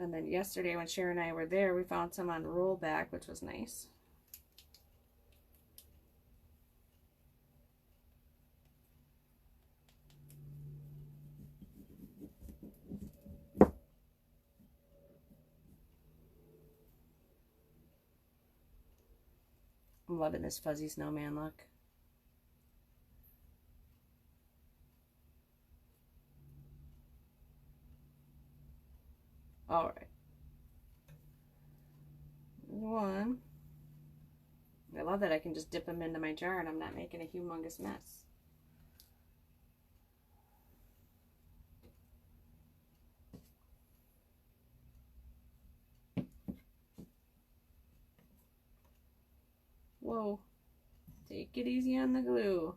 A: And then yesterday when Sharon and I were there, we found some on rollback, which was nice. I'm loving this fuzzy snowman look. Alright. One. I love that I can just dip them into my jar and I'm not making a humongous mess. Whoa. Take it easy on the glue.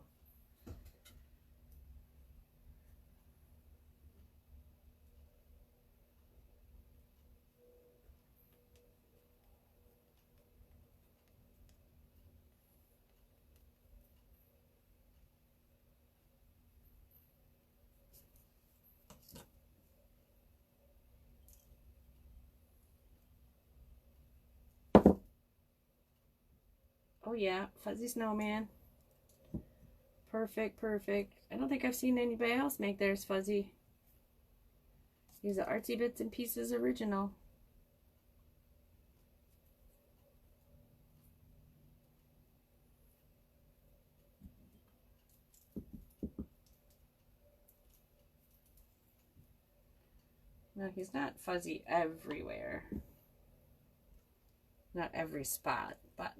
A: Oh yeah, fuzzy snowman. Perfect, perfect. I don't think I've seen anybody else make theirs fuzzy. Use the artsy.bits.n.pieces original. No, he's not fuzzy everywhere. Not every spot, but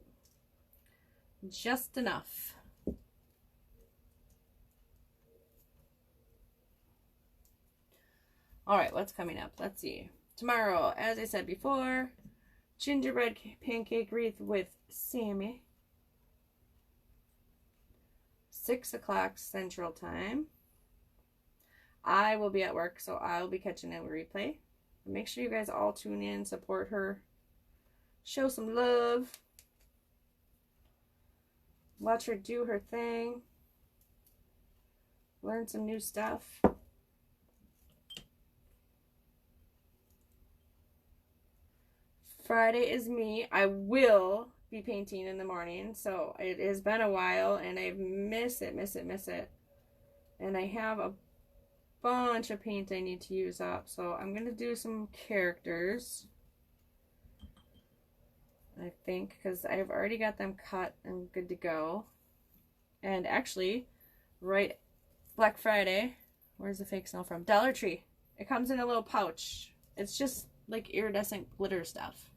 A: just enough. Alright, what's coming up? Let's see. Tomorrow, as I said before, gingerbread pancake wreath with Sammy. 6 o'clock Central Time. I will be at work, so I'll be catching a replay. Make sure you guys all tune in, support her, show some love, watch her do her thing, learn some new stuff. Friday is me. I will be painting in the morning, so it has been a while and I miss it. And I have a bunch of paint I need to use up, so I'm gonna do some characters, I think, because I've already got them cut and good to go. And actually, right, Black Friday, where's the fake snow from? Dollar Tree. It comes in a little pouch. It's just like iridescent glitter stuff.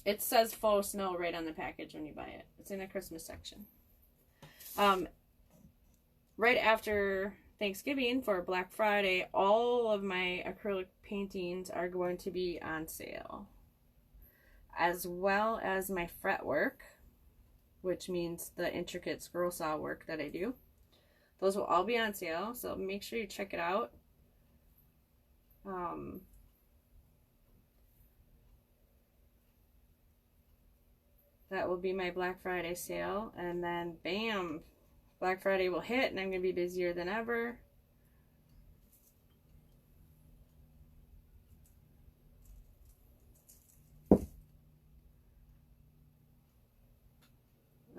A: It says faux snow right on the package when you buy it. It's in the Christmas section. Right after Thanksgiving for Black Friday, all of my acrylic paintings are going to be on sale, as well as my fretwork, which means the intricate scroll saw work that I do. Those will all be on sale, so make sure you check it out. That will be my Black Friday sale, and then bam, Black Friday will hit and I'm going to be busier than ever.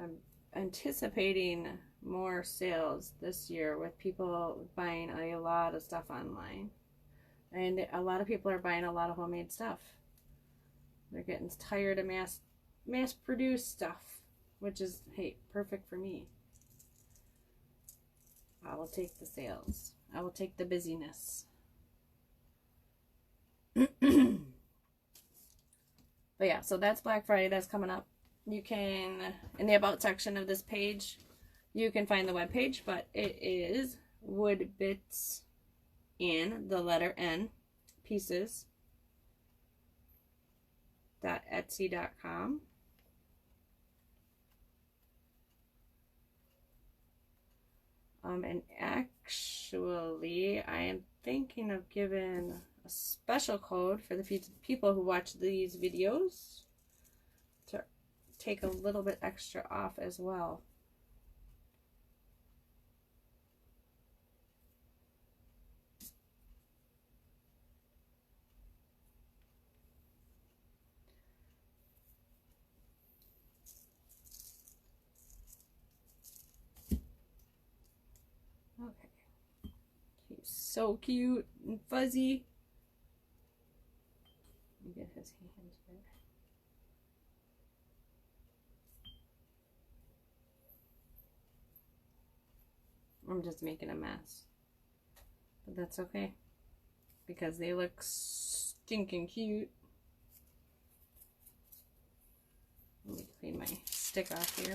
A: I'm anticipating more sales this year with people buying a lot of stuff online. And a lot of people are buying a lot of homemade stuff. They're getting tired of mass-produced stuff. which is, hey, perfect for me. I will take the sales. I will take the busyness. But yeah, so that's Black Friday. That's coming up. You can, in the About section of this page, you can find the webpage, but it is wood.bits.n, the letter N, pieces, .etsy.com. And actually, I am thinking of giving a special code for the people who watch these videos to take a little bit extra off as well. Okay. He's so cute and fuzzy. Let me get his hands here. I'm just making a mess. But that's okay. Because they look stinking cute. Let me clean my stick off here.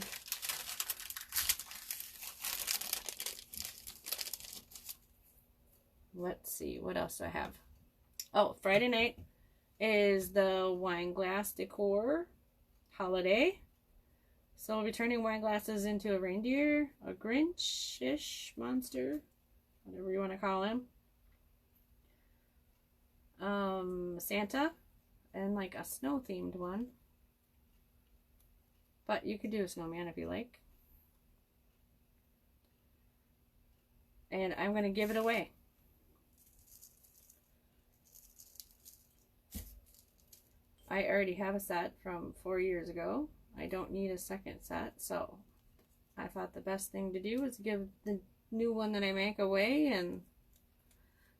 A: Let's see, what else do I have? Oh, Friday night is the wine glass decor holiday. So we'll be turning wine glasses into a reindeer, a Grinch-ish monster, whatever you want to call him. Santa, and like a snow-themed one. But you could do a snowman if you like. And I'm going to give it away. I already have a set from 4 years ago. I don't need a second set, so I thought the best thing to do is give the new one that I make away and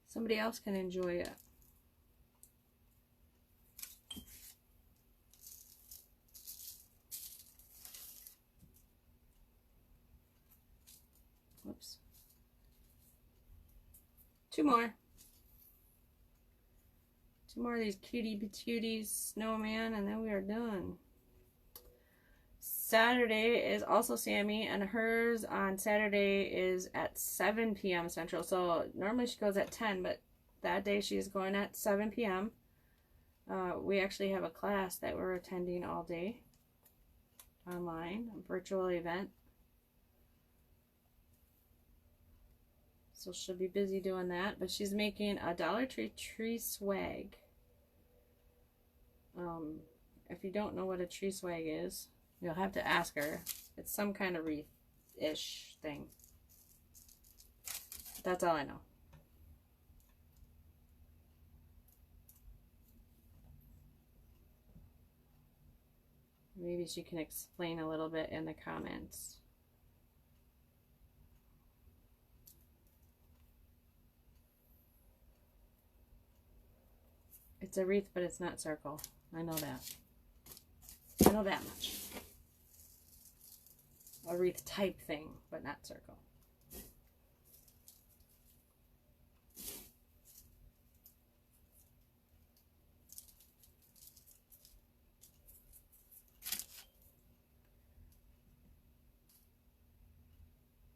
A: somebody else can enjoy it. Whoops. 2 more. 2 more of these cutie patooties snowman, and then we are done. Saturday is also Sammy, and hers on Saturday is at 7 p.m. Central. So normally she goes at 10, but that day she's going at 7 p.m. We actually have a class that we're attending all day online, a virtual event. So she'll be busy doing that, but she's making a Dollar Tree swag. If you don't know what a tree swag is, you'll have to ask her. It's some kind of wreath-ish thing. That's all I know. Maybe she can explain a little bit in the comments. It's a wreath, but it's not circle. I know that. I know that much. A wreath type thing, but not circle.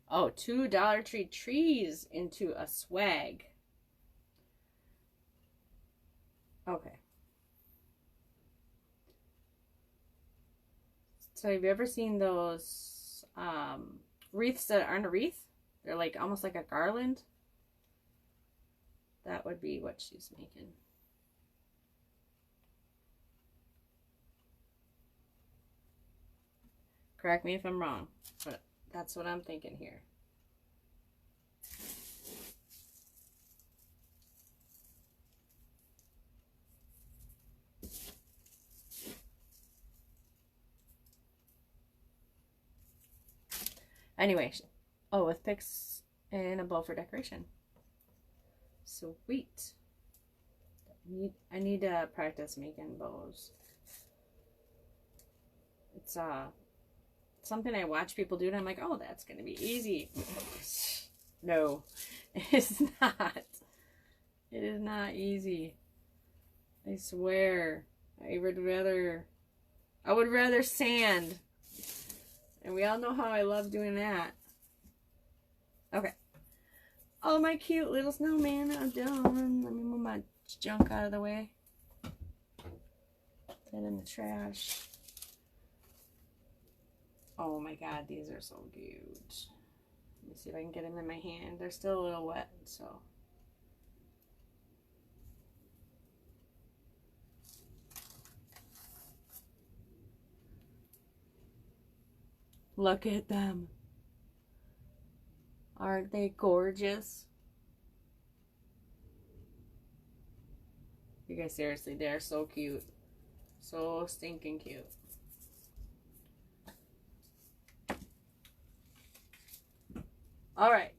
A: Oh, 2 Dollar Tree trees into a swag. Okay. So have you ever seen those wreaths that aren't a wreath? They're like almost like a garland. That would be what she's making. Correct me if I'm wrong, but that's what I'm thinking here. Anyway, oh, with picks and a bow for decoration. Sweet. I need to practice making bows. It's something I watch people do, and I'm like, oh, that's going to be easy. No, it's not. It is not easy. I swear. I would rather sand. And we all know how I love doing that. Okay. Oh, my cute little snowman are done. Let me move my junk out of the way. Put that in the trash. Oh my god, these are so cute. Let me see if I can get them in my hand. They're still a little wet, so. Look at them. Aren't they gorgeous? You guys, seriously, they're so cute. So stinking cute. Alright.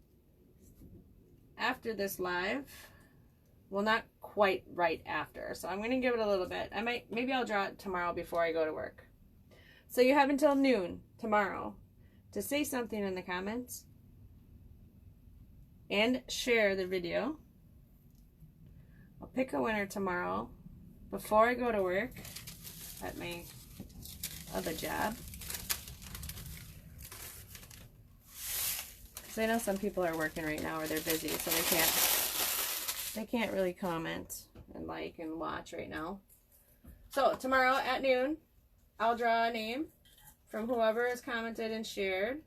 A: After this live, well, not quite right after, so I'm going to give it a little bit. Maybe I'll draw it tomorrow before I go to work. So you have until noon tomorrow to say something in the comments and share the video. I'll pick a winner tomorrow before I go to work at my other job. Because I know some people are working right now or they're busy, so they can't really comment and like and watch right now. So tomorrow at noon, I'll draw a name from whoever has commented and shared.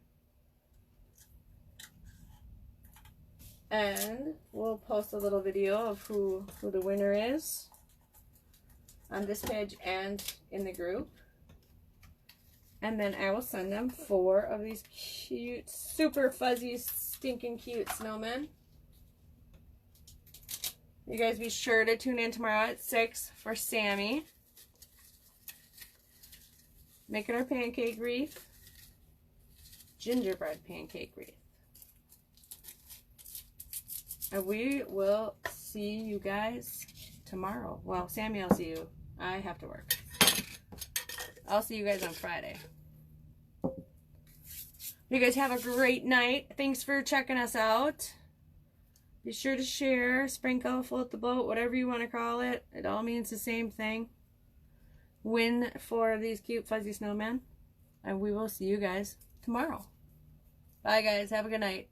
A: And we'll post a little video of who the winner is on this page and in the group. And then I will send them 4 of these cute, super fuzzy, stinking cute snowmen. You guys be sure to tune in tomorrow at 6 for Sammy. Making our pancake wreath. Gingerbread pancake wreath. And we will see you guys tomorrow. Well, Sammy, I'll see you. I have to work. I'll see you guys on Friday. You guys have a great night. Thanks for checking us out. Be sure to share, sprinkle, float the boat, whatever you want to call it. It all means the same thing. Win for these cute fuzzy snowmen. And we will see you guys tomorrow. Bye guys. Have a good night.